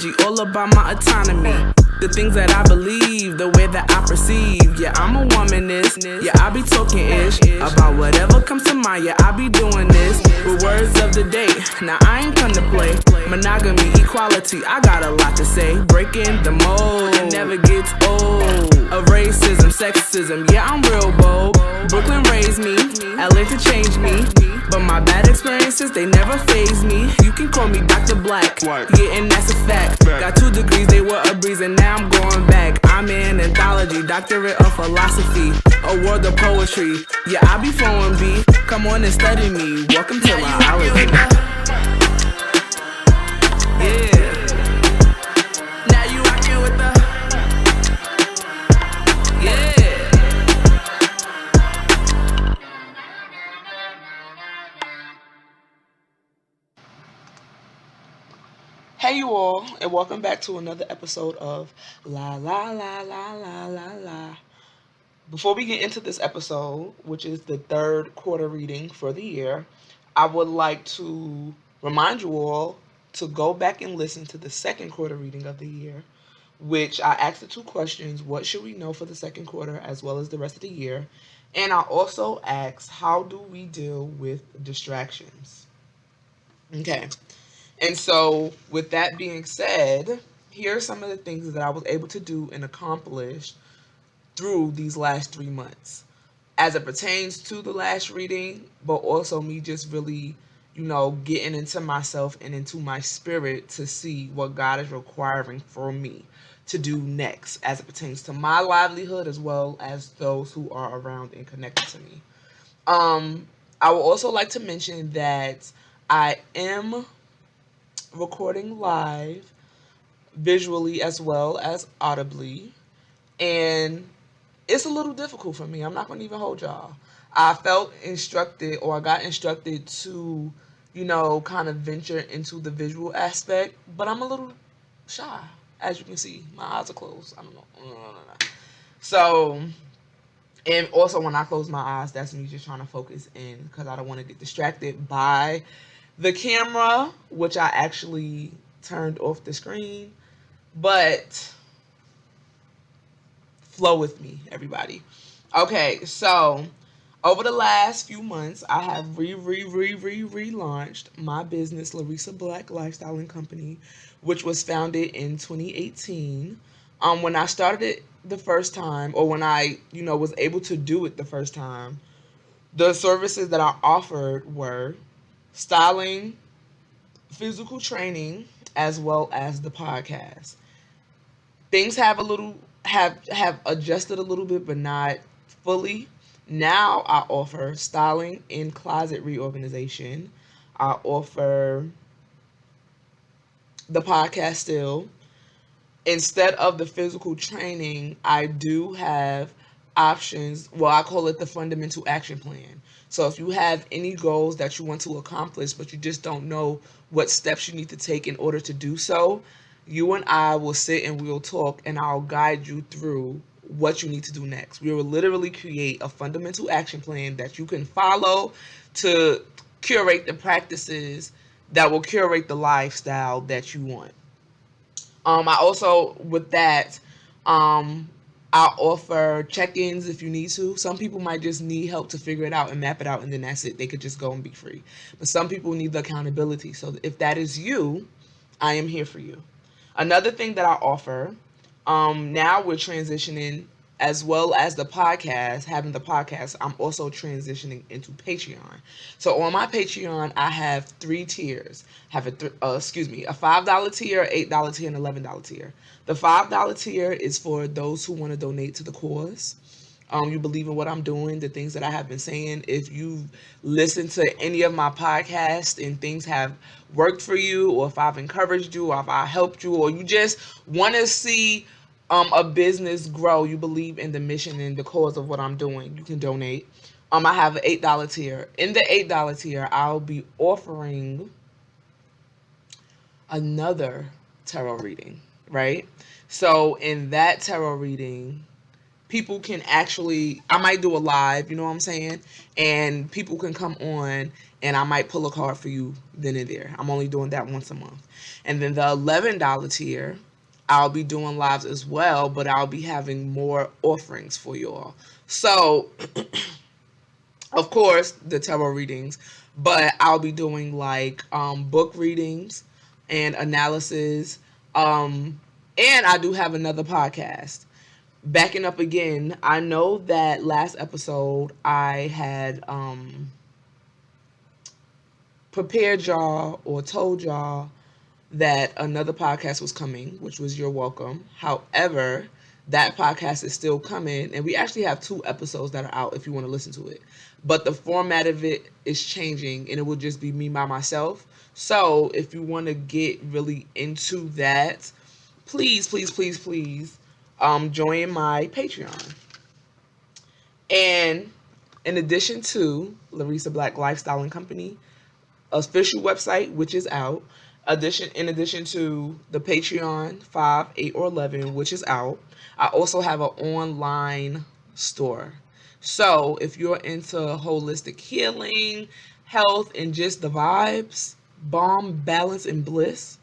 OLOGY, all about my autonomy. The things that I believe, the way that I perceive. Yeah, I'm a womanist. Yeah, I be talking ish about whatever comes to mind. Yeah, I be doing this with words of the day. Now I ain't come to play. Monogamy, equality, I got a lot to say. Breaking the mold, it never gets old. Of racism, sexism, yeah, I'm real bold. Brooklyn raised me, Atlanta changed me. But my bad experiences, they never faze me. You can call me Dr. Black, yeah, and that's a fact. Got 2 degrees, they were a breeze, and now I'm going back. I'm in anthology, doctorate of philosophy, a world of poetry. Yeah, I be flowing B, come on and study me. Welcome to my OLOGY. Yeah. Now you rockin' with the. Yeah. Hey you all, and welcome back to another episode of La La La La La La La. Before we get into this episode, which is the 3rd quarter reading for the year, I would like to remind you all to go back and listen to the 2nd quarter reading of the year, which I asked the 2 questions: what should we know for the 2nd quarter as well as the rest of the year? And I also asked, how do we deal with distractions? Okay. And so, with that being said, here are some of the things that I was able to do and accomplish through these last 3 months as it pertains to the last reading, but also me just really, getting into myself and into my spirit to see what God is requiring for me to do next as it pertains to my livelihood as well as those who are around and connected to me. I would also like to mention that I am recording live visually as well as audibly, and it's a little difficult for me. I'm not going to even hold y'all. I got instructed to, kind of venture into the visual aspect, but I'm a little shy. As you can see, my eyes are closed. I don't know. So, and also when I close my eyes, that's me just trying to focus in because I don't want to get distracted by the camera, which I actually turned off the screen. But flow with me, everybody. Okay, so over the last few months, I have relaunched my business, Larissa Black Lifestyle and Company, which was founded in 2018. When I started it the first time, or when I, was able to do it the first time, the services that I offered were styling, physical training, as well as the podcast. Things have adjusted a little bit, but not fully. Now I offer styling and closet reorganization. I offer the podcast still. Instead of the physical training, I do have options. Well, I call it the fundamental action plan. So if you have any goals that you want to accomplish, but you just don't know what steps you need to take in order to do so, you and I will sit and we'll talk, and I'll guide you through what you need to do next. We will literally create a fundamental action plan that you can follow to curate the practices that will curate the lifestyle that you want. I also, with that, I offer check-ins if you need to. Some people might just need help to figure it out and map it out, and then that's it. They could just go and be free. But some people need the accountability. So if that is you, I am here for you. Another thing that I offer, now we're transitioning, as well as the podcast, having the podcast, I'm also transitioning into Patreon. So on my Patreon, I have 3 tiers. I have a $5 tier, $8 tier, and $11 tier. The $5 tier is for those who want to donate to the cause. You believe in what I'm doing, the things that I have been saying. If you've listened to any of my podcasts and things have worked for you, or if I've encouraged you, or if I helped you, or you just want to see a business grow, you believe in the mission and the cause of what I'm doing, you can donate. I have an $8 tier. In the $8 tier, I'll be offering another tarot reading, right? So in that tarot reading, people can actually, I might do a live, you know what I'm saying? And people can come on and I might pull a card for you then and there. I'm only doing that once a month. And then the $11 tier, I'll be doing lives as well, but I'll be having more offerings for you all. So, of course, the tarot readings, but I'll be doing like book readings and analysis. And I do have another podcast. Backing up again, I know that last episode I had prepared y'all or told y'all that another podcast was coming, which was You're Welcome. However, that podcast is still coming, and we actually have 2 episodes that are out if you want to listen to it. But the format of it is changing, and it will just be me by myself. So if you want to get really into that, please, please, please, please join my Patreon. And in addition to Larissa Black Lifestyle and Company official website, which is out, in addition to the Patreon 5, 8, or 11, which is out, I also have an online store. So if you're into holistic healing, health, and just the vibes, balm, balance, and bliss,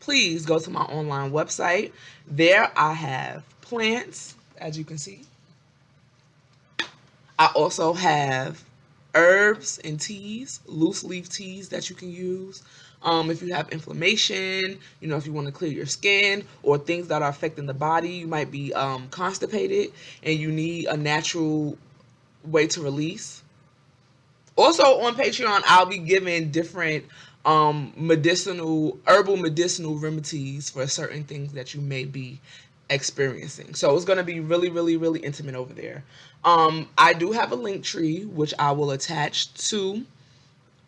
please go to my online website. There I have plants, as you can see. I also have herbs and teas, loose leaf teas that you can use. If you have inflammation, if you want to clear your skin or things that are affecting the body, you might be constipated and you need a natural way to release. Also on Patreon, I'll be giving different herbal medicinal remedies for certain things that you may be experiencing. So it's going to be really, really, really intimate over there. I do have a Linktree, which I will attach to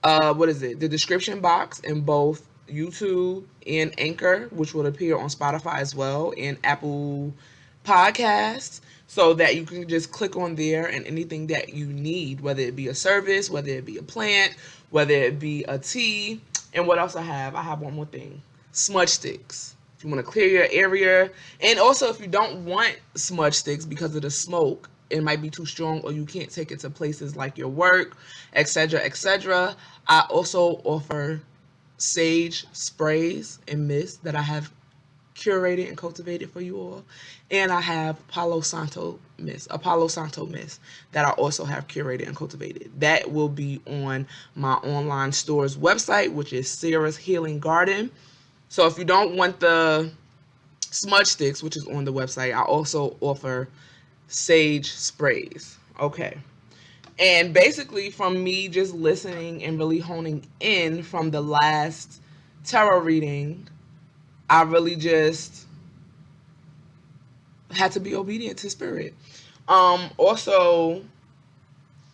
the description box in both YouTube and Anchor, which will appear on Spotify as well and Apple Podcasts, so that you can just click on there and anything that you need, whether it be a service, whether it be a plant, whether it be a tea. And what else I have one more thing: smudge sticks. If you want to clear your area, and also if you don't want smudge sticks because of the smoke, it might be too strong or you can't take it to places like your work, etc., etc. I also offer sage sprays and mists that I have curated and cultivated for you all. And I have Palo Santo mist that I also have curated and cultivated. That will be on my online store's website, which is Sarah's Healing Garden. So if you don't want the smudge sticks, which is on the website, I also offer sage sprays. Okay. And basically from me just listening and really honing in from the last tarot reading, I really just had to be obedient to spirit. Also,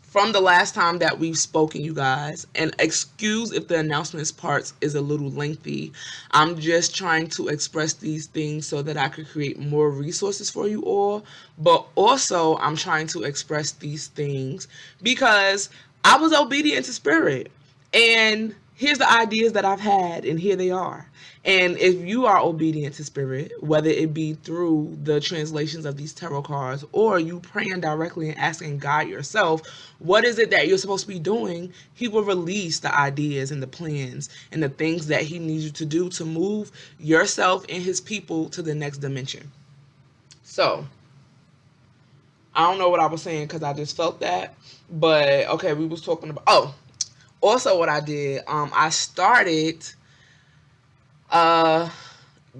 from the last time that we've spoken, you guys, and excuse if the announcements parts is a little lengthy. I'm just trying to express these things so that I could create more resources for you all. But also, I'm trying to express these things because I was obedient to spirit. And here's the ideas that I've had, and here they are. And if you are obedient to spirit, whether it be through the translations of these tarot cards or you praying directly and asking God yourself, what is it that you're supposed to be doing? He will release the ideas and the plans and the things that he needs you to do to move yourself and his people to the next dimension. So, I don't know what I was saying because I just felt that. But, okay, we was talking about... also what I did, I started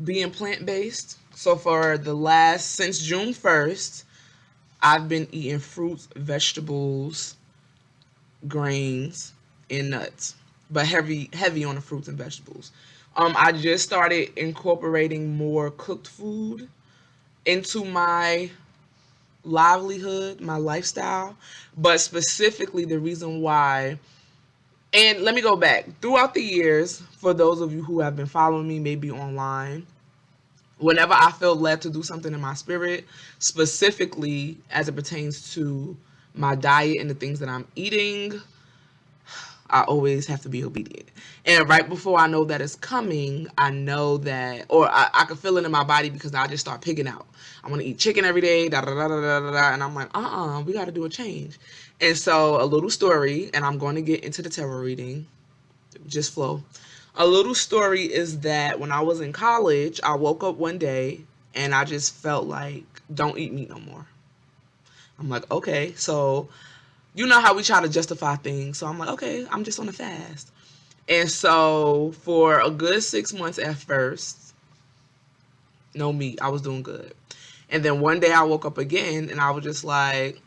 being plant-based. So since June 1st, I've been eating fruits, vegetables, grains, and nuts, but heavy on the fruits and vegetables. I just started incorporating more cooked food into my livelihood, my lifestyle, but specifically the reason why. And let me go back. Throughout the years, for those of you who have been following me, maybe online, whenever I feel led to do something in my spirit, specifically as it pertains to my diet and the things that I'm eating, I always have to be obedient. And right before I know that it's coming, I know that, or I can feel it in my body because I just start picking out. I want to eat chicken every day, da da da da da da, and I'm like, we got to do a change. And so, a little story, and I'm going to get into the tarot reading. Just flow. A little story is that when I was in college, I woke up one day and I just felt like, don't eat meat no more. I'm like, okay, so you know how we try to justify things. So I'm like, okay, I'm just on a fast. And so for a good 6 months at first, no meat, I was doing good. And then one day I woke up again and I was just like,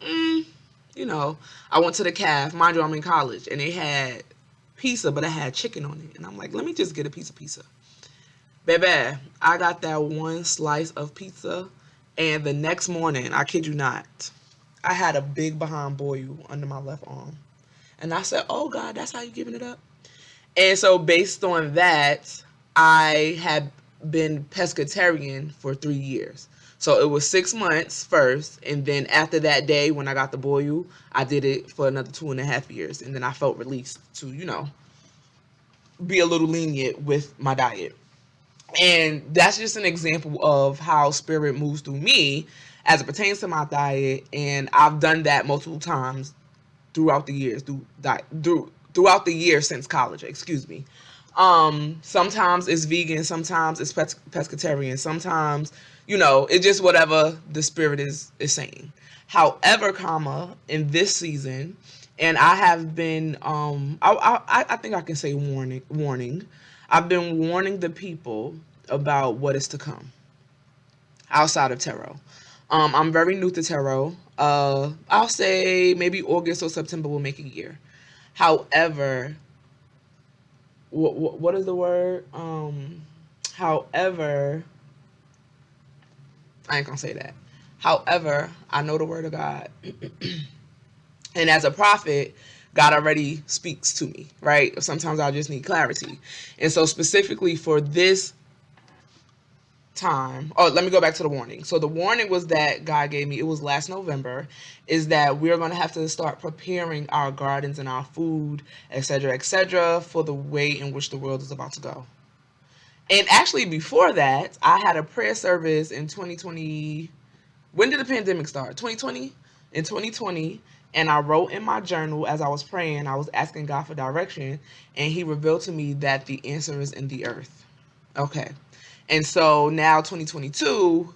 you know, I went to the calf. Mind you, I'm in college and they had pizza, but it had chicken on it. And I'm like, let me just get a piece of pizza. Baby, I got that one slice of pizza. And the next morning, I kid you not, I had a big behind boil under my left arm. And I said, oh God, that's how you giving it up? And so based on that, I had been pescatarian for 3 years. So it was 6 months first, and then after that day when I got the boil, I did it for another 2.5 years, and then I felt released to, be a little lenient with my diet. And that's just an example of how spirit moves through me as it pertains to my diet, and I've done that multiple times throughout the years, throughout the year since college, excuse me. Sometimes it's vegan, sometimes it's pescatarian, sometimes, it's just whatever the spirit is saying. However, in this season, and I have been, I think I can say warning. I've been warning the people about what is to come outside of tarot. I'm very new to tarot. I'll say maybe August or September will make a year. However, what is the word? However, I ain't gonna say that. However, I know the word of God. And as a prophet, God already speaks to me, right? Sometimes I just need clarity. And so specifically for this time, let me go back to the warning. So the warning was that God gave me, it was last November, is that we're going to have to start preparing our gardens and our food, etc., for the way in which the world is about to go. And actually before that, I had a prayer service in 2020. When did the pandemic start? 2020? In 2020. And I wrote in my journal as I was praying, I was asking God for direction, and he revealed to me that the answer is in the earth. Okay. And so now 2022,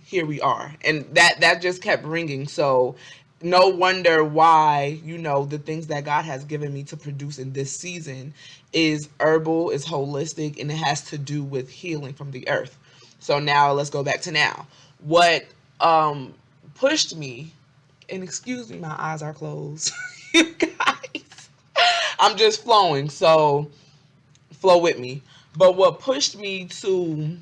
here we are. And that just kept ringing. So no wonder why, the things that God has given me to produce in this season is herbal, is holistic, and it has to do with healing from the earth. So now let's go back to now. What pushed me, and excuse me, my eyes are closed. You guys, I'm just flowing, so flow with me. But what pushed me to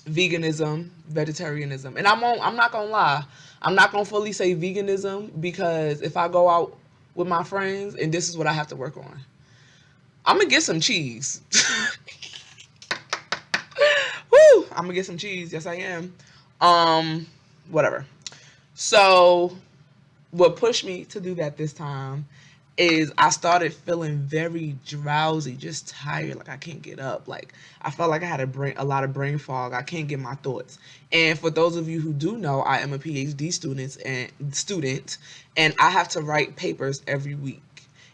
veganism, vegetarianism, and I'm not gonna lie, I'm not gonna fully say veganism, because if I go out with my friends, and this is what I have to work on, I'm gonna get some cheese. Woo! I'm gonna get some cheese. Yes, I am. Whatever. So what pushed me to do that this time is I started feeling very drowsy, just tired, like I can't get up. Like I felt like I had a lot of brain fog. I can't get my thoughts. And for those of you who do know, I am a PhD student, and I have to write papers every week.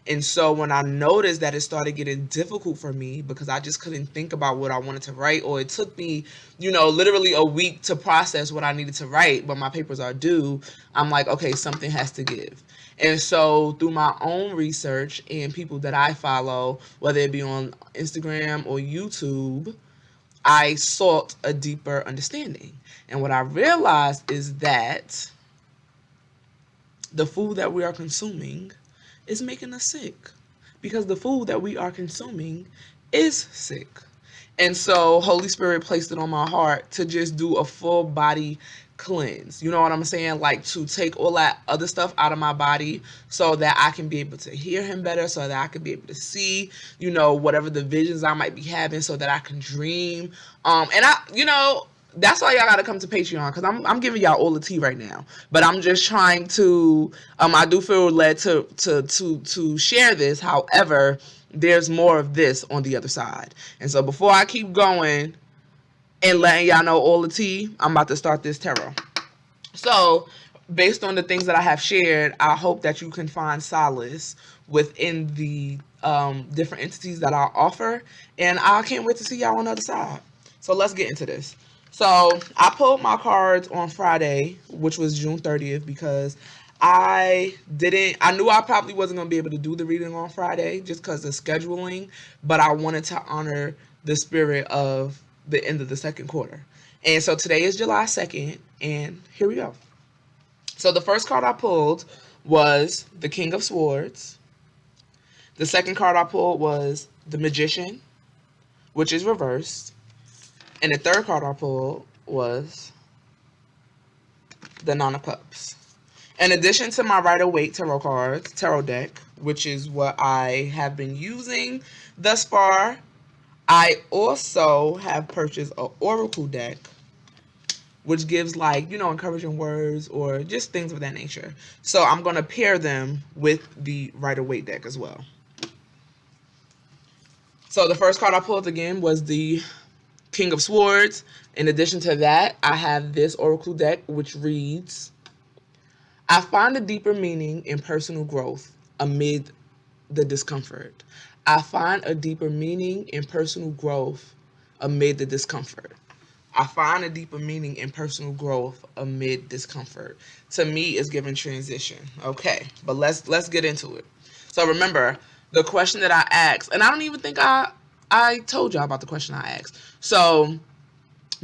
And so when I noticed that it started getting difficult for me because I just couldn't think about what I wanted to write, or it took me, literally a week to process what I needed to write, but my papers are due, I'm like, okay, something has to give. And so through my own research and people that I follow, whether it be on Instagram or YouTube, I sought a deeper understanding. And what I realized is that the food that we are consuming is making us sick, because the food that we are consuming is sick. And so Holy Spirit placed it on my heart to just do a full body cleanse. You know what I'm saying? Like to take all that other stuff out of my body so that I can be able to hear him better, so that I can be able to see, whatever the visions I might be having, so that I can dream. And that's why y'all gotta come to Patreon, because I'm giving y'all all the tea right now. But I'm just trying to I do feel led to share this. However, there's more of this on the other side. And so before I keep going and letting y'all know all the tea, I'm about to start this tarot. So based on the things that I have shared, I hope that you can find solace within the different entities that I offer. And I can't wait to see y'all on the other side. So let's get into this. So I pulled my cards on Friday, which was June 30th, because I knew I probably wasn't going to be able to do the reading on Friday just because of scheduling, but I wanted to honor the spirit of the end of the second quarter. And so today is July 2nd, and here we go. So the first card I pulled was the King of Swords. The second card I pulled was the Magician, which is reversed. And the third card I pulled was the Nine of Cups. In addition to my Rider-Waite tarot deck, which is what I have been using thus far, I also have purchased an Oracle deck, which gives, like, you know, encouraging words or just things of that nature. So I'm going to pair them with the Rider-Waite deck as well. So the first card I pulled again was the King of Swords. In addition to that, I have this Oracle deck, which reads, I find a deeper meaning in personal growth amid the discomfort. I find a deeper meaning in personal growth amid the discomfort. I find a deeper meaning in personal growth amid discomfort. To me, it's giving transition. Okay, but let's get into it. So remember, the question that I asked, and I don't even think I told y'all about the question I asked. So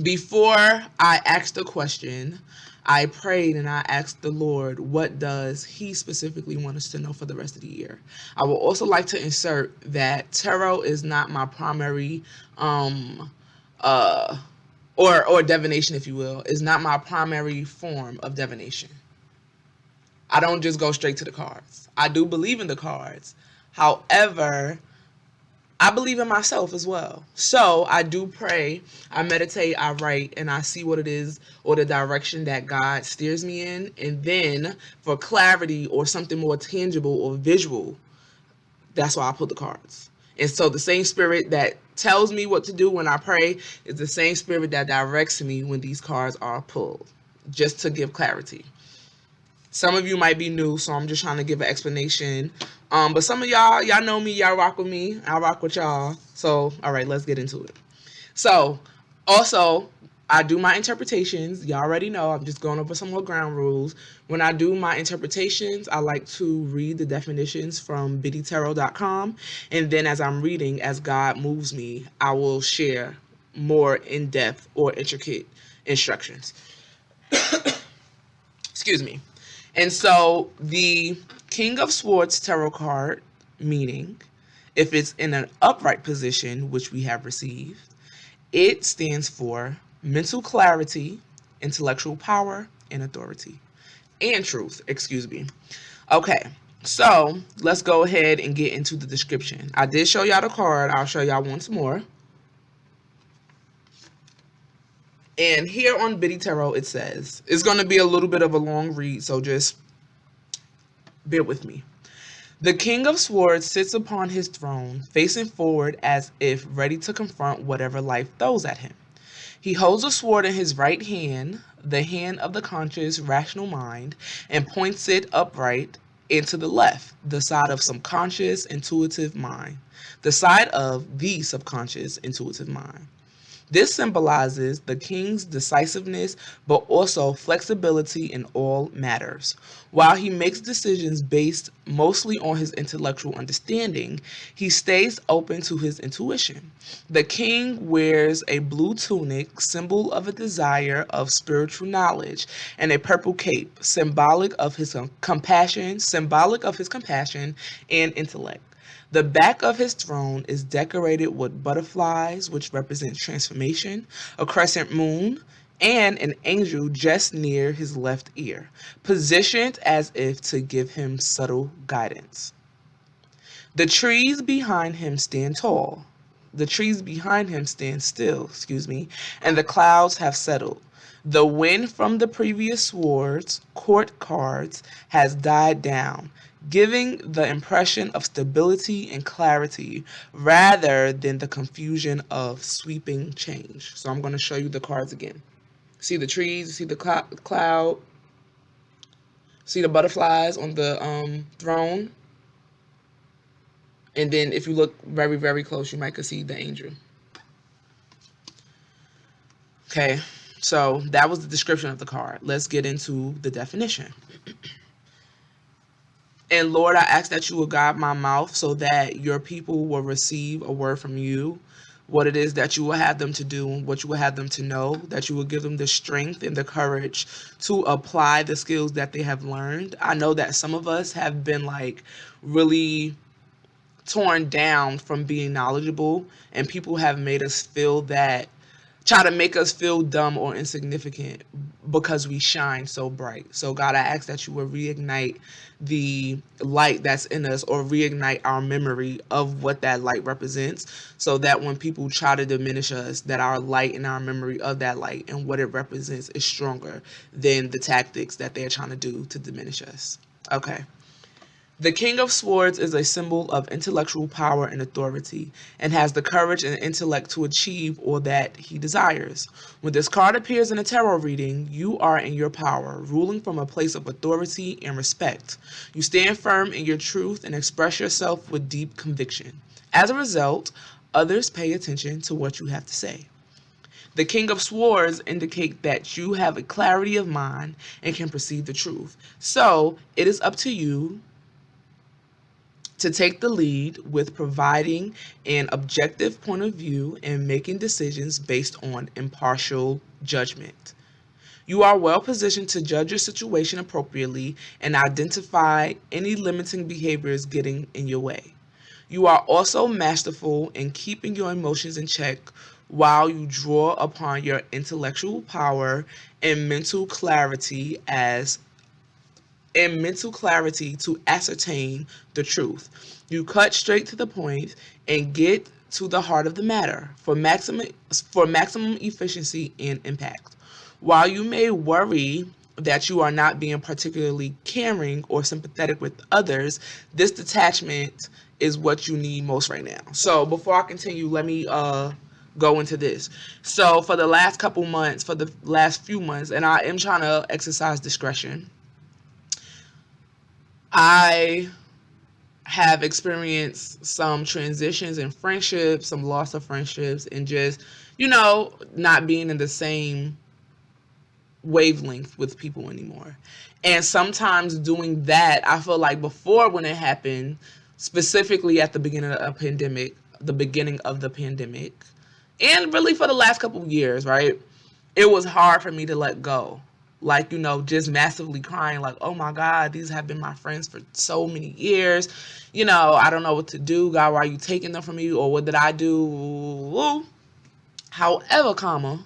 before I asked the question, I prayed and I asked the Lord, what does He specifically want us to know for the rest of the year? I would also like to insert that tarot is not my primary or divination, if you will, is not my primary form of divination. I don't just go straight to the cards. I do believe in the cards. However, I believe in myself as well. So I do pray, I meditate, I write, and I see what it is or the direction that God steers me in. And then for clarity or something more tangible or visual, that's why I pull the cards. And so the same spirit that tells me what to do when I pray is the same spirit that directs me when these cards are pulled, just to give clarity. Some of you might be new, so I'm just trying to give an explanation. But some of y'all know me, y'all rock with me, I rock with y'all. So, all right, let's get into it. So, also, I do my interpretations. Y'all already know, I'm just going over some more ground rules. When I do my interpretations, I like to read the definitions from biddytarot.com. And then as I'm reading, as God moves me, I will share more in-depth or intricate instructions. Excuse me. And so the King of Swords tarot card, meaning if it's in an upright position, which we have received, it stands for mental clarity, intellectual power, and authority. And truth, excuse me. Okay, so let's go ahead and get into the description. I did show y'all the card. I'll show y'all once more. And here on Biddy Tarot, it says, it's going to be a little bit of a long read, so just bear with me. The King of Swords sits upon his throne, facing forward as if ready to confront whatever life throws at him. He holds a sword in his right hand, the hand of the conscious, rational mind, and points it upright into the left, the side of subconscious, intuitive mind, the side of the subconscious, intuitive mind. This symbolizes the king's decisiveness, but also flexibility in all matters. While he makes decisions based mostly on his intellectual understanding, he stays open to his intuition. The king wears a blue tunic, symbol of a desire of spiritual knowledge, and a purple cape, symbolic of his compassion and intellect. The back of his throne is decorated with butterflies, which represent transformation, a crescent moon, and an angel just near his left ear, positioned as if to give him subtle guidance. The trees behind him stand tall, The trees behind him stand still, and the clouds have settled. The wind from the previous swords, court cards, has died down, giving the impression of stability and clarity rather than the confusion of sweeping change. So I'm going to show you the cards again. See the trees, see the cloud, see the butterflies on the throne. And then if you look very, very close, you might could see the angel. Okay, so that was the description of the card. Let's get into the definition. And Lord, I ask that you will guide my mouth so that your people will receive a word from you, what it is that you will have them to do, what you will have them to know, that you will give them the strength and the courage to apply the skills that they have learned. I know that some of us have been like really torn down from being knowledgeable, and people have made us feel that, try to make us feel dumb or insignificant because we shine so bright. So God, I ask that you will reignite the light that's in us, or reignite our memory of what that light represents, so that when people try to diminish us, that our light and our memory of that light and what it represents is stronger than the tactics that they're trying to do to diminish us. Okay. The King of Swords is a symbol of intellectual power and authority, and has the courage and intellect to achieve all that he desires. When this card appears in a tarot reading, you are in your power, ruling from a place of authority and respect. You stand firm in your truth and express yourself with deep conviction. As a result, others pay attention to what you have to say. The King of Swords indicate that you have a clarity of mind and can perceive the truth. So, it is up to you to take the lead with providing an objective point of view and making decisions based on impartial judgment. You are well positioned to judge your situation appropriately and identify any limiting behaviors getting in your way. You are also masterful in keeping your emotions in check while you draw upon your intellectual power and mental clarity to ascertain the truth. You cut straight to the point and get to the heart of the matter for maximum efficiency and impact. While you may worry that you are not being particularly caring or sympathetic with others, this detachment is what you need most right now. So before I continue, let me go into this. So for the last few months, and I am trying to exercise discretion, I have experienced some transitions in friendships, some loss of friendships, and just, not being in the same wavelength with people anymore. And sometimes doing that, I feel like before, when it happened, specifically at the beginning of the pandemic, and really for the last couple of years, right? It was hard for me to let go. Like, just massively crying, like, oh my God, these have been my friends for so many years. I don't know what to do. God, why are you taking them from me? Or what did I do? However,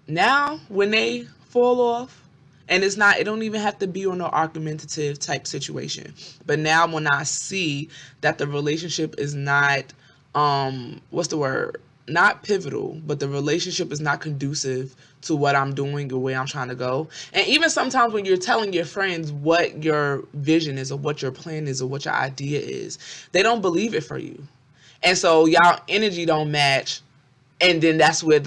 now when they fall off, and it don't even have to be on an argumentative type situation. But now when I see that the relationship is not, not pivotal, but the relationship is not conducive to what I'm doing or where I'm trying to go. And even sometimes when you're telling your friends what your vision is, or what your plan is, or what your idea is, they don't believe it for you. And so y'all energy don't match. And then that's where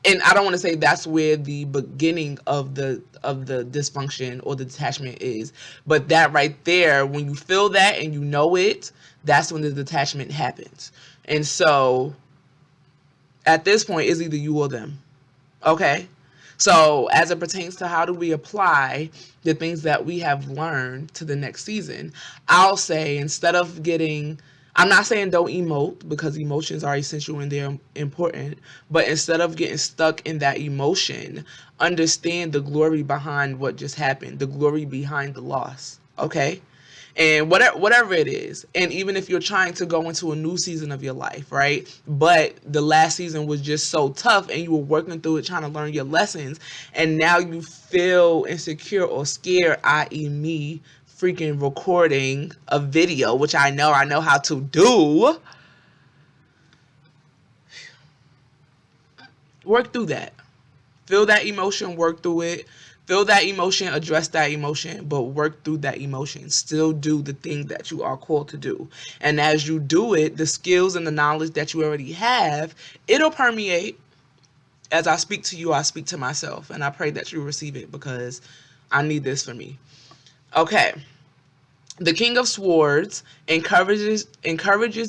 and I don't want to say that's where the beginning of the dysfunction or the detachment is. But that right there, when you feel that and you know it, that's when the detachment happens. And so at this point, it's either you or them. Okay? So as it pertains to how do we apply the things that we have learned to the next season, I'll say, instead of I'm not saying don't emote, because emotions are essential and they're important, but instead of getting stuck in that emotion, understand the glory behind what just happened, the glory behind the loss. Okay? And whatever it is, and even if you're trying to go into a new season of your life, right? But the last season was just so tough, and you were working through it, trying to learn your lessons, and now you feel insecure or scared, i.e. me, freaking recording a video, which I know how to do, work through that. Feel that emotion, work through it. Feel that emotion, address that emotion, but work through that emotion. Still do the thing that you are called to do. And as you do it, the skills and the knowledge that you already have, it'll permeate. As I speak to you, I speak to myself. And I pray that you receive it because I need this for me. Okay. The King of Swords encourages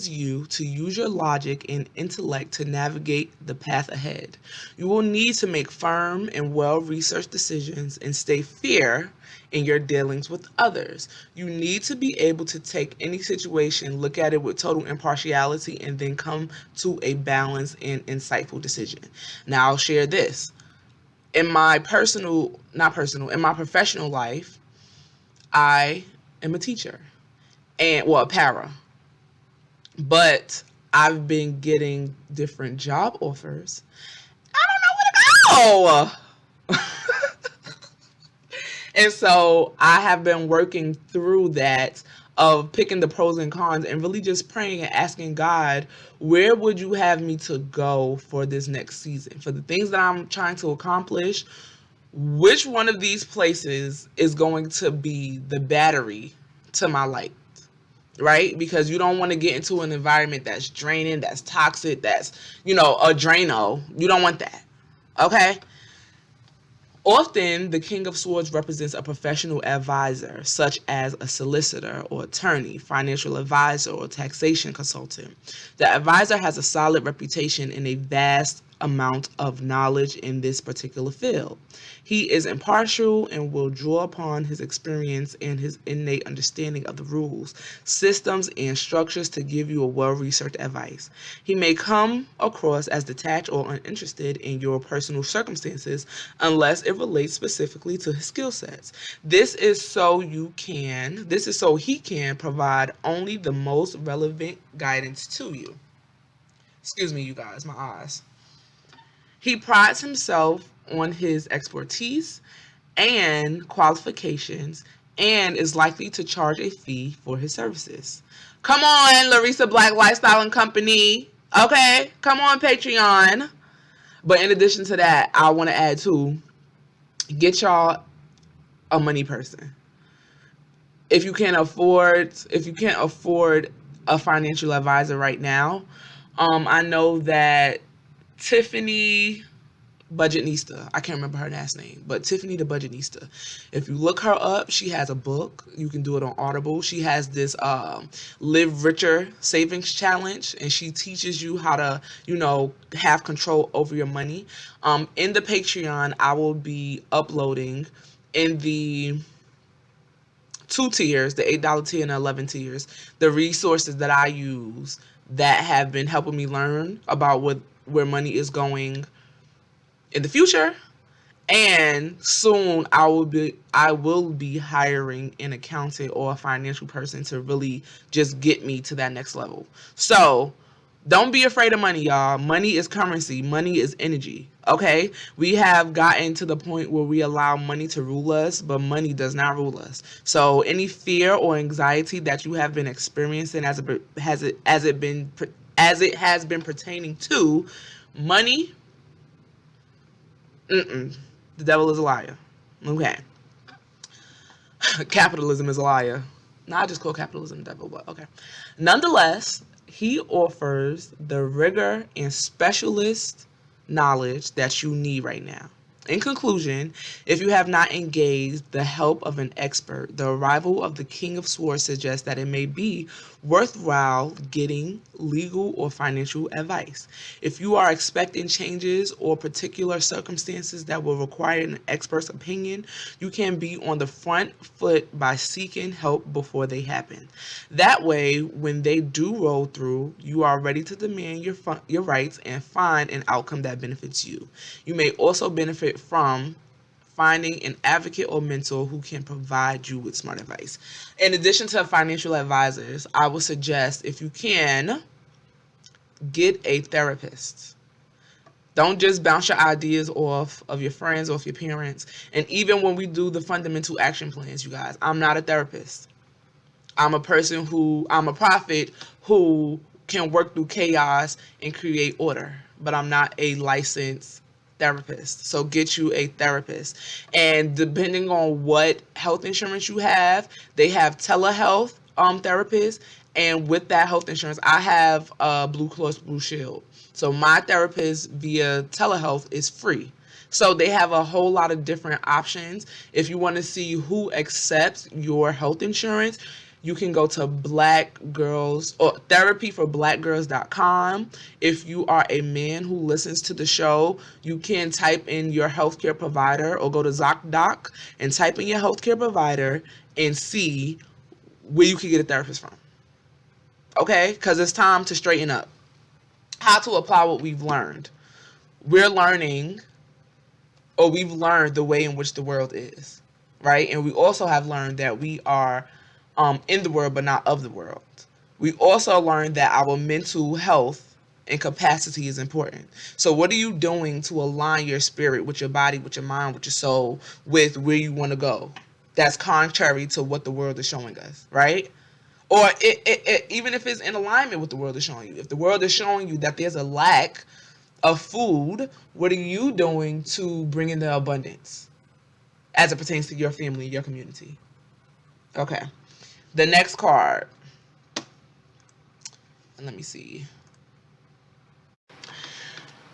you to use your logic and intellect to navigate the path ahead. You will need to make firm and well-researched decisions and stay fair in your dealings with others. You need to be able to take any situation, look at it with total impartiality, and then come to a balanced and insightful decision. Now, I'll share this. In my professional life, I am a teacher and a para, but I've been getting different job offers. I don't know where to go. And so I have been working through that of picking the pros and cons and really just praying and asking God, where would you have me to go for this next season? For the things that I'm trying to accomplish, which one of these places is going to be the battery to my light, right? Because you don't want to get into an environment that's draining, that's toxic, that's, a Drano. You don't want that, okay? Often, the King of Swords represents a professional advisor, such as a solicitor or attorney, financial advisor, or taxation consultant. The advisor has a solid reputation and a vast amount of knowledge in this particular field. He is impartial and will draw upon his experience and his innate understanding of the rules, systems, and structures to give you a well-researched advice. He may come across as detached or uninterested in your personal circumstances unless it relates specifically to his skill sets. This is so he can provide only the most relevant guidance to you. Excuse me, you guys, my eyes. He prides himself on his expertise and qualifications and is likely to charge a fee for his services. Come on, Larissa Black Lifestyle and Company. Okay, come on, Patreon. But in addition to that, I want to add too, get y'all a money person. If you can't afford a financial advisor right now, I know that Tiffany Budgetnista, I can't remember her last name, but Tiffany the Budgetnista. If you look her up, she has a book. You can do it on Audible. She has this Live Richer Savings Challenge, and she teaches you how to, have control over your money. In the Patreon, I will be uploading in the 2 tiers, the $8 tier and the 11 tiers, the resources that I use that have been helping me learn about where money is going in the future. And soon I will be hiring an accountant or a financial person to really just get me to that next level. So don't be afraid of money, y'all. Money is currency. Money is energy. Okay? We have gotten to the point where we allow money to rule us, but money does not rule us. So any fear or anxiety that you have been experiencing as it has been pertaining to money, the devil is a liar. Okay. Capitalism is a liar. No, I just call capitalism the devil, but okay. Nonetheless, he offers the rigor and specialist knowledge that you need right now. In conclusion, if you have not engaged the help of an expert, the arrival of the King of Swords suggests that it may be worthwhile getting legal or financial advice. If you are expecting changes or particular circumstances that will require an expert's opinion, you can be on the front foot by seeking help before they happen. That way, when they do roll through, you are ready to demand your rights and find an outcome that benefits you. You may also benefit from finding an advocate or mentor who can provide you with smart advice. In addition to financial advisors, I would suggest, if you can, get a therapist. Don't just bounce your ideas off of your friends, off your parents. And even when we do the fundamental action plans, you guys, I'm not a therapist. I'm a prophet who can work through chaos and create order, but I'm not a licensed therapist. So get you a therapist. And depending on what health insurance you have, they have telehealth therapists. And with that health insurance, I have Blue Cross Blue Shield. So my therapist via telehealth is free. So they have a whole lot of different options. If you want to see who accepts your health insurance, you can go to Black Girls or therapyforblackgirls.com. If you are a man who listens to the show, you can type in your healthcare provider or go to ZocDoc and type in your healthcare provider and see where you can get a therapist from. Okay? Because it's time to straighten up. How to apply what we've learned. We've learned the way in which the world is, right? And we also have learned that we are in the world but not of the world. We also learned that our mental health and capacity is important. So what are you doing to align your spirit with your body, with your mind, with your soul, with where you want to go? That's contrary to what the world is showing us, right? Or even if it's in alignment with the world is showing you. If the world is showing you that there's a lack of food, what are you doing to bring in the abundance as it pertains to your family, your community? Okay. The next card. And let me see.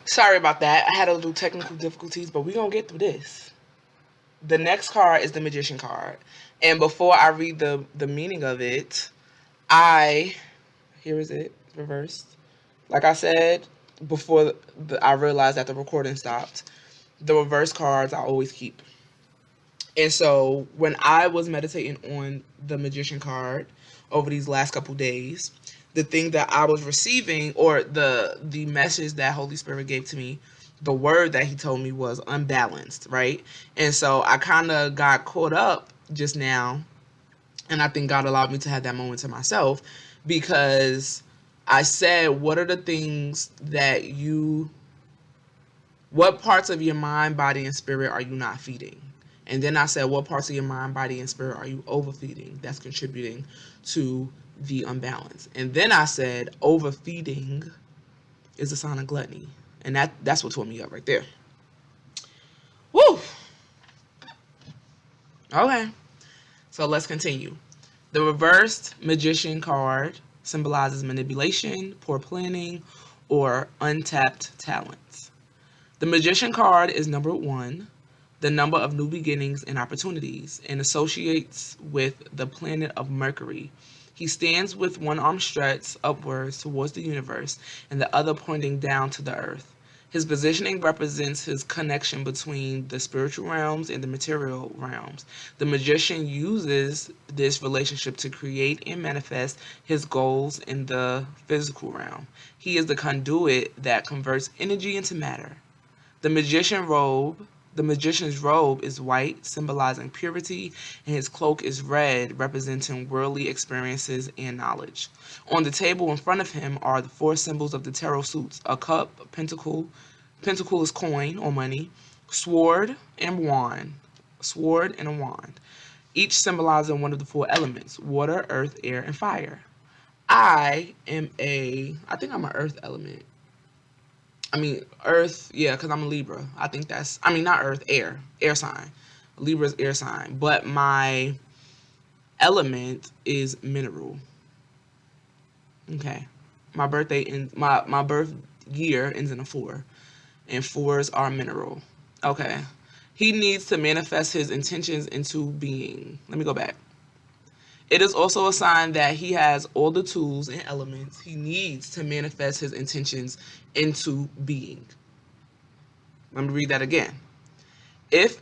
Sorry about that. I had a little technical difficulties, but we're going to get through this. The next card is the Magician card. And before I read the meaning of it, here is it, reversed. Like I said, before I realized that the recording stopped, the reverse cards I always keep. And so when I was meditating on the Magician card over these last couple days, the thing that I was receiving, or the message that Holy Spirit gave to me, the word that he told me was unbalanced, right? And so I kind of got caught up just now, and I think God allowed me to have that moment to myself, because I said, what parts of your mind, body, and spirit are you not feeding? And then I said, what parts of your mind, body, and spirit are you overfeeding that's contributing to the unbalance? And then I said, overfeeding is a sign of gluttony. And that's what tore me up right there. Woo! Okay. So let's continue. The reversed Magician card symbolizes manipulation, poor planning, or untapped talents. The Magician card is number 1, the number of new beginnings and opportunities, and associates with the planet of Mercury. He stands with one arm stretched upwards towards the universe and the other pointing down to the earth. His positioning represents his connection between the spiritual realms and the material realms. The magician uses this relationship to create and manifest his goals in the physical realm. He is the conduit that converts energy into matter. The magician's robe is white, symbolizing purity, and his cloak is red, representing worldly experiences and knowledge. On the table in front of him are the 4 symbols of the tarot suits: a cup, a pentacle is coin or money, sword, and wand. Sword and a wand, each symbolizing one of the 4 elements: water, earth, air, and fire. I think I'm an earth element. Earth, yeah, because I'm a Libra. Not Earth, air sign. Libra's air sign. But my element is mineral. Okay. My birth year ends in a 4. And 4s are mineral. Okay. He needs to manifest his intentions into being. Let me go back. It is also a sign that he has all the tools and elements he needs to manifest his intentions into being. Let me read that again. It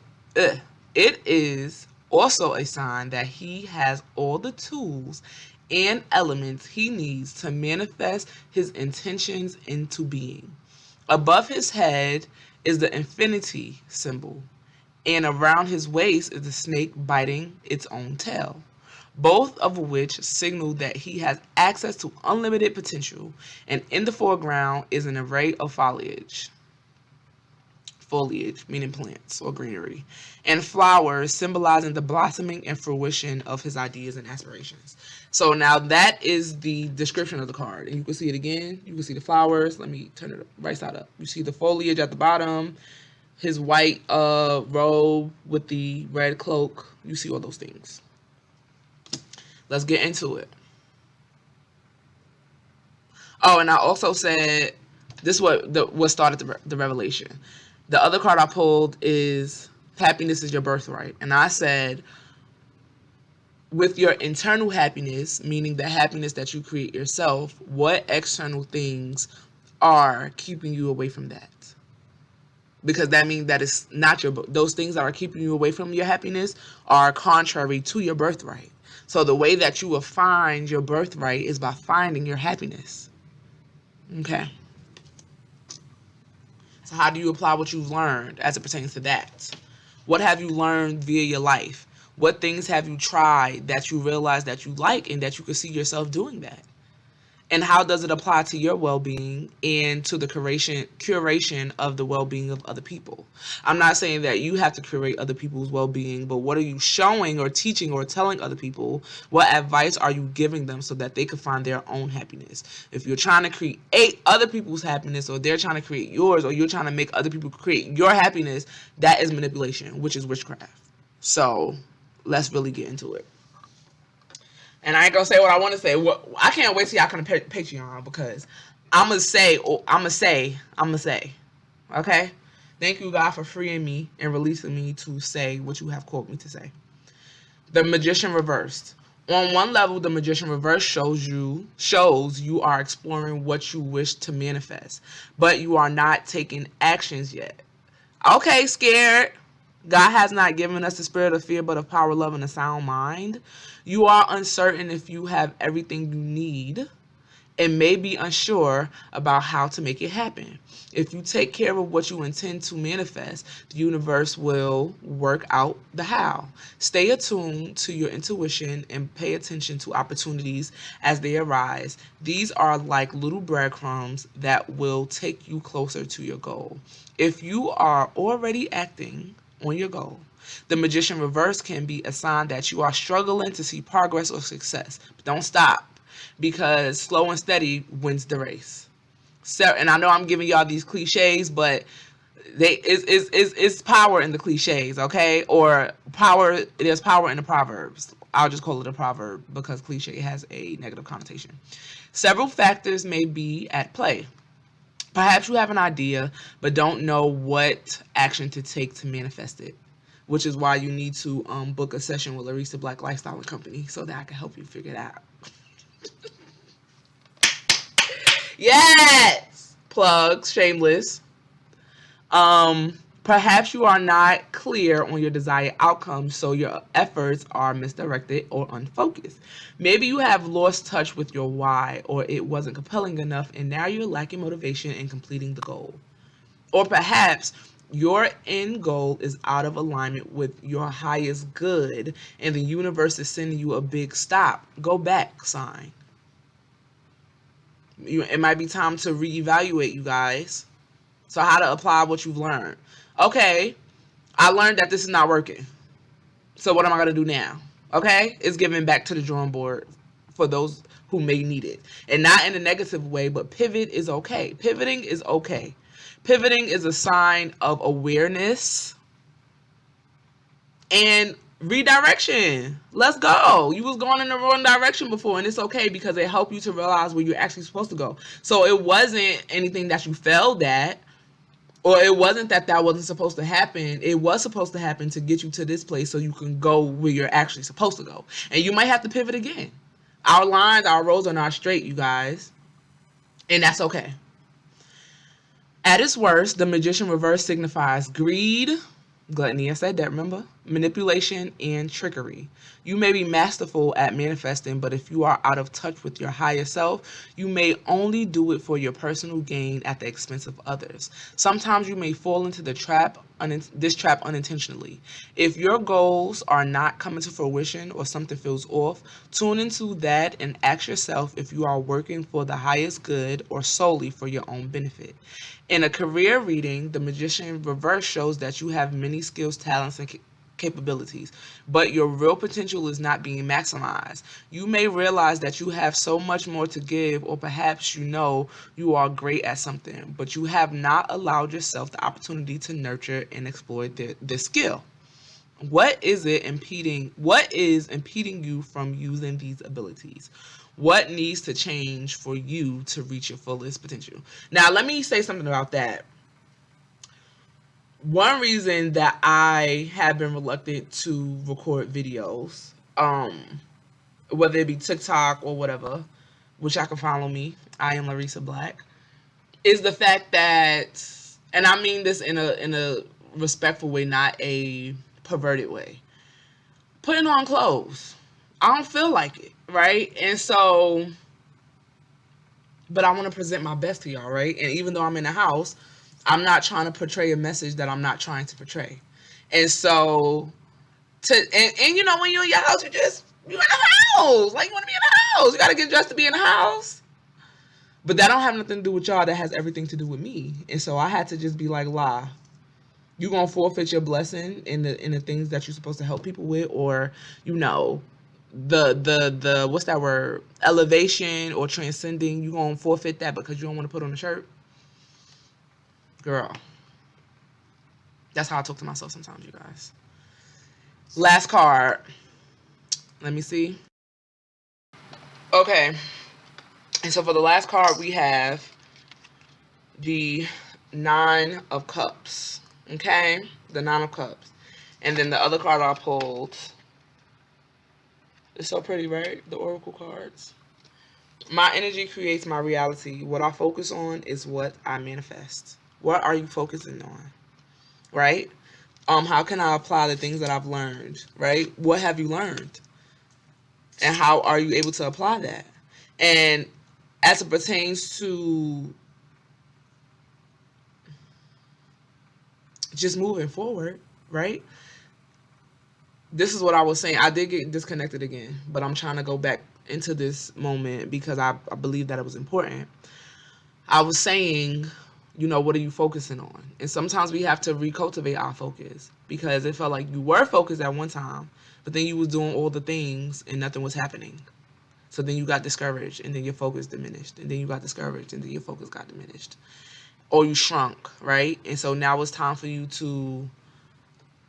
is also a sign that he has all the tools and elements he needs to manifest his intentions into being. Above his head is the infinity symbol, and around his waist is the snake biting its own tail, both of which signal that he has access to unlimited potential. And in the foreground is an array of foliage. foliage, meaning plants or greenery, and flowers, symbolizing the blossoming and fruition of his ideas and aspirations. So now that is the description of the card. And you can see it again. You can see the flowers. Let me turn it right side up. You see the foliage at the bottom, his white robe with the red cloak. You see all those things. Let's get into it. Oh, and I also said this is what started the revelation. The other card I pulled is happiness is your birthright. And I said, with your internal happiness, meaning the happiness that you create yourself, what external things are keeping you away from that? Because that means that it's not those things that are keeping you away from your happiness are contrary to your birthright. So the way that you will find your birthright is by finding your happiness. Okay. So how do you apply what you've learned as it pertains to that? What have you learned via your life? What things have you tried that you realize that you like and that you can see yourself doing that? And how does it apply to your well-being and to the curation of the well-being of other people? I'm not saying that you have to curate other people's well-being, but what are you showing or teaching or telling other people? What advice are you giving them so that they can find their own happiness? If you're trying to create other people's happiness, or they're trying to create yours, or you're trying to make other people create your happiness, that is manipulation, which is witchcraft. So let's really get into it. And I ain't gonna say what I want to say. I can't wait till y'all come to Patreon, because I'm gonna say. Okay? Thank you, God, for freeing me and releasing me to say what you have called me to say. The Magician reversed. On one level, the Magician reverse shows you are exploring what you wish to manifest, but you are not taking actions yet. Okay, scared. God has not given us the spirit of fear, but of power, love, and a sound mind. You are uncertain if you have everything you need and may be unsure about how to make it happen. If you take care of what you intend to manifest, the universe will work out the how. Stay attuned to your intuition and pay attention to opportunities as they arise. These are like little breadcrumbs that will take you closer to your goal. If you are already acting on your goal, the Magician reverse can be a sign that you are struggling to see progress or success. But don't stop, because slow and steady wins the race. So, and I know I'm giving y'all these cliches, but it's power in the cliches, okay? Or there's power in the proverbs. I'll just call it a proverb because cliche has a negative connotation. Several factors may be at play. Perhaps you have an idea, but don't know what action to take to manifest it, which is why you need to book a session with Larissa Black Lifestyle Company so that I can help you figure it out. Yes! Plugs, shameless. Perhaps you are not clear on your desired outcome, so your efforts are misdirected or unfocused. Maybe you have lost touch with your why, or it wasn't compelling enough, and now you're lacking motivation in completing the goal. Or perhaps your end goal is out of alignment with your highest good, and the universe is sending you a big stop, go back sign. It might be time to reevaluate, you guys. So how to apply what you've learned. Okay, I learned that this is not working. So what am I going to do now? Okay, it's giving back to the drawing board for those who may need it. And not in a negative way, but pivot is okay. Pivoting is okay. Pivoting is a sign of awareness and redirection. Let's go. You was going in the wrong direction before, and it's okay because it helped you to realize where you're actually supposed to go. So it wasn't anything that you failed at, or it wasn't that wasn't supposed to happen. It was supposed to happen to get you to this place so you can go where you're actually supposed to go. And you might have to pivot again. Our lines, our roads are not straight, you guys. And that's okay. At its worst, the Magician reverse signifies greed. Gluttony, I said that, remember? manipulation, and trickery. You may be masterful at manifesting, but if you are out of touch with your higher self, you may only do it for your personal gain at the expense of others. Sometimes you may fall into this trap unintentionally. If your goals are not coming to fruition or something feels off, tune into that and ask yourself if you are working for the highest good or solely for your own benefit. In a career reading, the Magician reverse shows that you have many skills, talents, and capabilities, but your real potential is not being maximized. You may realize that you have so much more to give, or perhaps you know you are great at something, but you have not allowed yourself the opportunity to nurture and exploit this skill. What is impeding you from using these abilities? What needs to change for you to reach your fullest potential? Now, let me say something about that. One reason that I have been reluctant to record videos, whether it be TikTok or whatever, which I can follow me, I am Larissa Black, is the fact that, and I mean this in a respectful way, not a perverted way, putting on clothes. I don't feel like it, right? And so, but I want to present my best to y'all, right? And even though I'm in the house, I'm not trying to portray a message that I'm not trying to portray. And so, and you know, when you're in your house, you're in the house. Like, you want to be in the house. You got to get dressed to be in the house. But that don't have nothing to do with y'all. That has everything to do with me. And so I had to just be like, "La, you gonna forfeit your blessing in the things that you're supposed to help people with, or you know, the what's that word, elevation or transcending, you gonna forfeit that because you don't want to put on a shirt." Girl, that's how I talk to myself sometimes, you guys. Last card. Let me see. Okay. And so for the last card, we have the Nine of Cups. Okay? The Nine of Cups. And then the other card I pulled. It's so pretty, right? The Oracle cards. My energy creates my reality. What I focus on is what I manifest. What are you focusing on? Right? How can I apply the things that I've learned? Right? What have you learned? And how are you able to apply that? And as it pertains to just moving forward, right? This is what I was saying. I did get disconnected again, but I'm trying to go back into this moment because I believe that it was important. I was saying, you know, what are you focusing on? And sometimes we have to recultivate our focus because it felt like you were focused at one time, but then you was doing all the things and nothing was happening. So then you got discouraged and then your focus diminished. And then you got discouraged and then your focus got diminished. Or you shrunk, right? And so now it's time for you to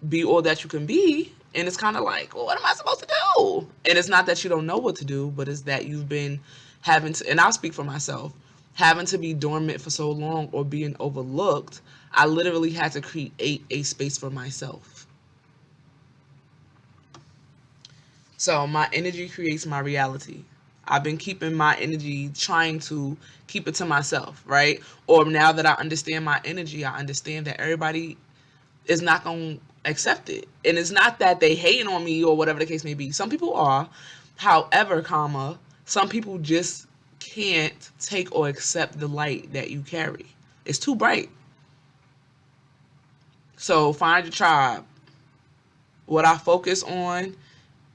be all that you can be. And it's kind of like, well, what am I supposed to do? And it's not that you don't know what to do, but it's that you've been having to, and I'll speak for myself, having to be dormant for so long or being overlooked. I literally had to create a space for myself. So my energy creates my reality. I've been keeping my energy, trying to keep it to myself, right? Or now that I understand my energy, I understand that everybody is not going to accept it. And it's not that they hating on me or whatever the case may be. Some people are. However, some people just can't take or accept the light that you carry. It's too bright. So find your tribe. What I focus on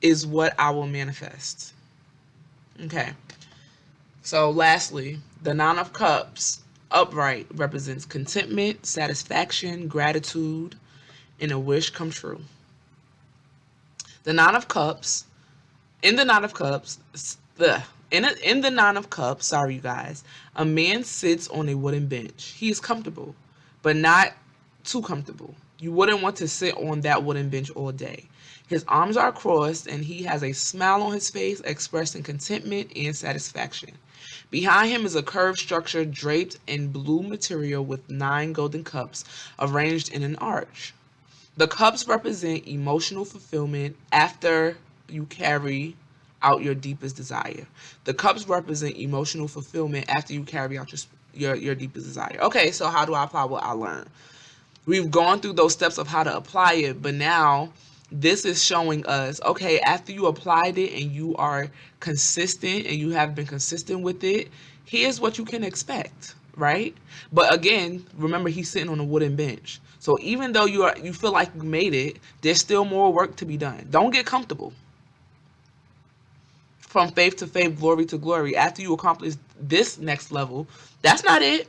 is what I will manifest. Okay. So lastly, the Nine of Cups upright represents contentment, satisfaction, gratitude, and a wish come true. The Nine of Cups, in the Nine of Cups, in the Nine of Cups, sorry you guys, a man sits on a wooden bench. He is comfortable, but not too comfortable. You wouldn't want to sit on that wooden bench all day. His arms are crossed and he has a smile on his face expressing contentment and satisfaction. Behind him is a curved structure draped in blue material with 9 golden cups arranged in an arch. The cups represent emotional fulfillment after you carry out your deepest desire. The cups represent emotional fulfillment after you carry out your deepest desire. Okay, so how do I apply what I learned? We've gone through those steps of how to apply it, but now This is showing us, okay, after you applied it and you are consistent and you have been consistent with it, here's what you can expect, right? But again, remember he's sitting on a wooden bench. So even though you feel like you made it, there's still more work to be done. Don't get comfortable. From faith to faith, glory to glory. After you accomplish this next level, that's not it.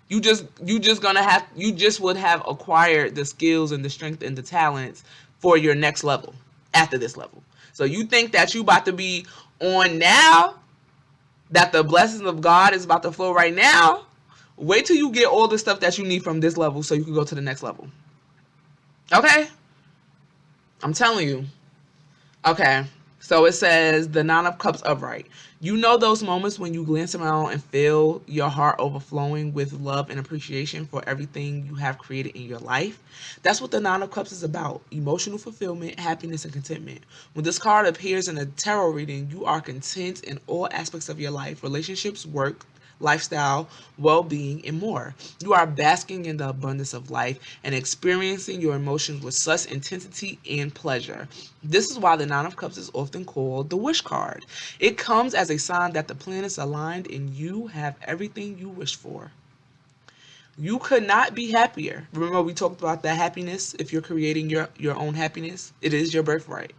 You just would have acquired the skills and the strength and the talents for your next level after this level. So you think that you about to be on now, that the blessings of God is about to flow right now? Wait till you get all the stuff that you need from this level so you can go to the next level. Okay? I'm telling you. Okay. So it says the Nine of Cups upright. You know those moments when you glance around and feel your heart overflowing with love and appreciation for everything you have created in your life? That's what the Nine of Cups is about. Emotional fulfillment, happiness, and contentment. When this card appears in a tarot reading, you are content in all aspects of your life, relationships, work, lifestyle, well being, and more. You are basking in the abundance of life and experiencing your emotions with such intensity and pleasure. This is why the Nine of Cups is often called the wish card. It comes as a sign that the planets aligned and you have everything you wish for. You could not be happier. Remember, we talked about that happiness. If you're creating your own happiness, it is your birthright.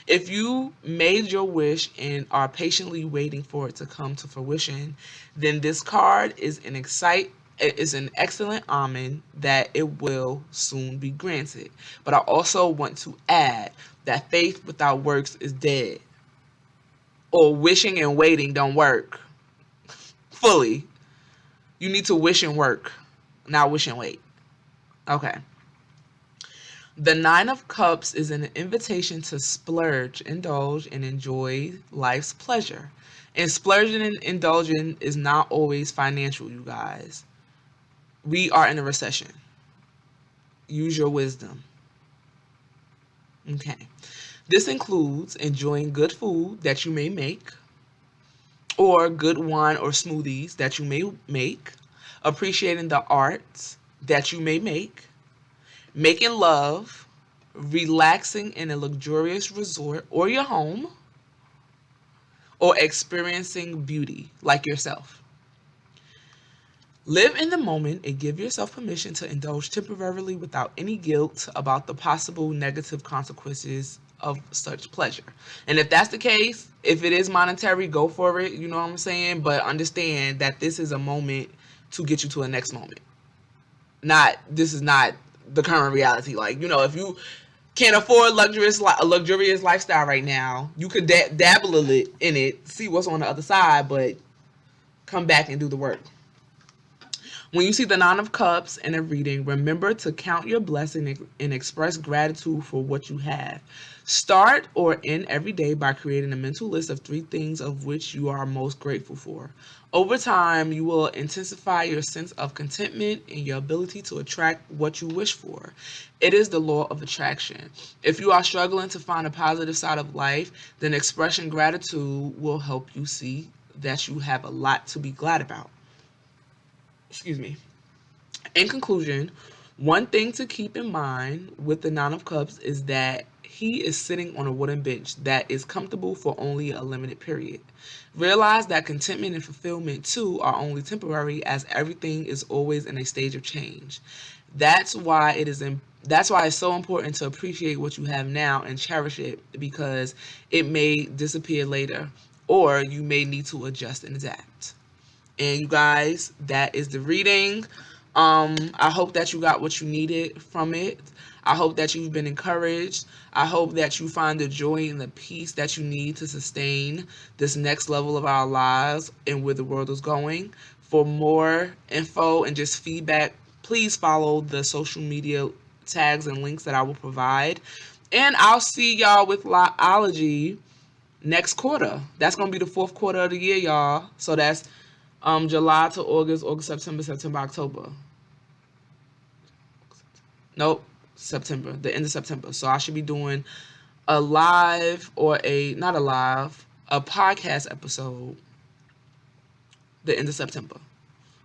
If you made your wish and are patiently waiting for it to come to fruition, then this card is an excellent omen that it will soon be granted. But I also want to add that faith without works is dead. Or wishing and waiting don't work fully. You need to wish and work, not wish and wait. Okay. The Nine of Cups is an invitation to splurge, indulge, and enjoy life's pleasure. And splurging and indulging is not always financial, you guys. We are in a recession. Use your wisdom. Okay. This includes enjoying good food that you may make, or good wine or smoothies that you may make, appreciating the arts that you may make, making love, relaxing in a luxurious resort or your home, or experiencing beauty like yourself. Live in the moment and give yourself permission to indulge temporarily without any guilt about the possible negative consequences of such pleasure. And if that's the case, if it is monetary, go for it, you know what I'm saying? But understand that this is a moment to get you to a next moment. This is not the current reality. Like, if you can't afford a luxurious lifestyle right now, you could dabble a little in it, see what's on the other side, but come back and do the work. When you see the Nine of Cups in a reading, remember to count your blessing and express gratitude for what you have. Start or end every day by creating a mental list of 3 things of which you are most grateful for. Over time, you will intensify your sense of contentment and your ability to attract what you wish for. It is the law of attraction. If you are struggling to find a positive side of life, then expressing gratitude will help you see that you have a lot to be glad about. Excuse me. In conclusion, one thing to keep in mind with the Nine of Cups is that he is sitting on a wooden bench that is comfortable for only a limited period. Realize that contentment and fulfillment too are only temporary, as everything is always in a stage of change. That's why it's so important to appreciate what you have now and cherish it, because it may disappear later, or you may need to adjust and adapt. And you guys, that is the reading. I hope that you got what you needed from it. I hope that you've been encouraged. I hope that you find the joy and the peace that you need to sustain this next level of our lives and where the world is going. For more info and just feedback, please follow the social media tags and links that I will provide. And I'll see y'all with OLOGY next quarter. That's going to be the 4th quarter of the year, y'all. So that's July to August, September, October. Nope, September, the end of September. So I should be doing a live a podcast episode the end of September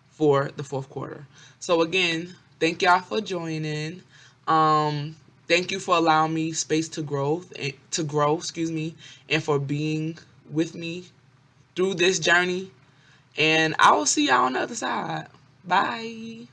for the 4th quarter. So again, thank y'all for joining. Thank you for allowing me space to grow, and for being with me through this journey. And I will see y'all on the other side. Bye.